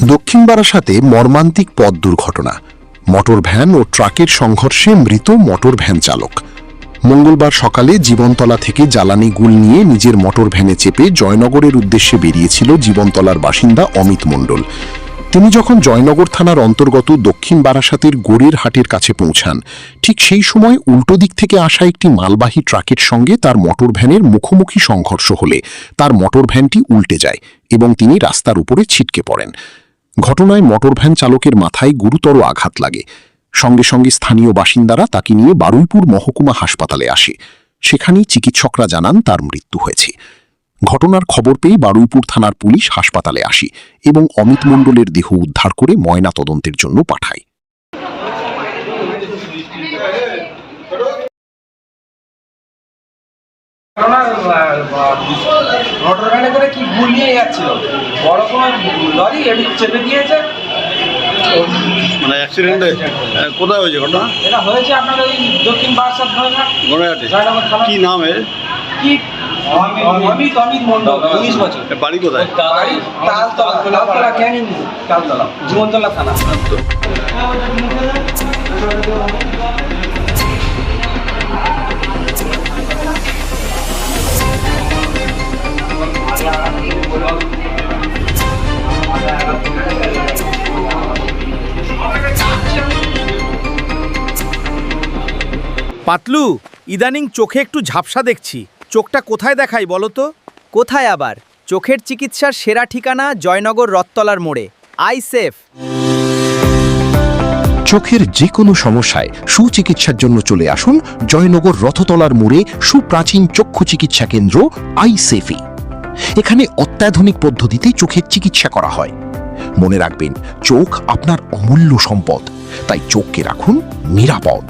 দক্ষিণ বারাসাতে মর্মান্তিক পথ দুর্ঘটনা, মোটর ভ্যান ও ট্রাকের সংঘর্ষে মৃত মোটর ভ্যান চালক। মঙ্গলবার সকালে জীবনতলা থেকে জ্বালানি গুল নিয়ে নিজের মোটর ভ্যানে চেপে জয়নগরের উদ্দেশ্যে বেরিয়েছিল জীবনতলার বাসিন্দা অমিত মণ্ডল। তিনি যখন জয়নগর থানার অন্তর্গত দক্ষিণ বারাসাতের গোড়ের হাটের কাছে পৌঁছান, ঠিক সেই সময় উল্টো দিক থেকে আসা একটি মালবাহী ট্রাকের সঙ্গে তার মোটর ভ্যানের মুখোমুখি সংঘর্ষ হলে তার মোটর ভ্যানটি উল্টে যায় এবং তিনি রাস্তার উপরে ছিটকে পড়েন। ঘটনায় মোটর ভ্যান চালকের মাথায় গুরুতর আঘাত লাগে। সঙ্গে সঙ্গে স্থানীয় বাসিন্দারা তাকে নিয়ে বারুইপুর মহকুমা হাসপাতালে আসে। সেখানেই চিকিৎসকরা জানান তার মৃত্যু হয়েছে। ঘটনার খবর পেয়ে বারুইপুর থানার পুলিশ হাসপাতালে আসে এবং অমিত মণ্ডলের দেহ উদ্ধার করে ময়না তদন্তের জন্য পাঠায়। মোটর ভ্যানে করে কি ভুল নিয়ে যাচ্ছিল, বড় কোনো লরি এটি চেপে দিয়েছে। মানে অ্যাক্সিডেন্টে কোথায় হয়েছে ঘটনা? এটা হয়েছে আপনার ওই দক্ষিণ বারাসাত গড়াহাটে। কি নাম এর? কি অমিত মণ্ডল, 19 বছর। বাড়ি কোথায়? বাড়ি তালতলা ক্যানিং, তালতলা জীবনতলা থানা। পাতলু, ইদানিং চোখে একটু ঝাপসা দেখছি। চোখটা কোথায় দেখাই বলো তো? কোথায় আবার? চোখের চিকিৎসার সেরা ঠিকানা জয়নগর রথতলার মোড়ে। I safe. চোখের যে কোনো সমস্যায় সুচিকিৎসার জন্য চলে আসুন জয়নগর রথতলার মোড়ে সুপ্রাচীন চক্ষু চিকিৎসা কেন্দ্র আই সেফি। এখানে অত্যাধুনিক পদ্ধতিতে চোখের চিকিৎসা করা হয়। মনে রাখবেন, চোখ আপনার অমূল্য সম্পদ, তাই চোখকে রাখুন নিরাপদ।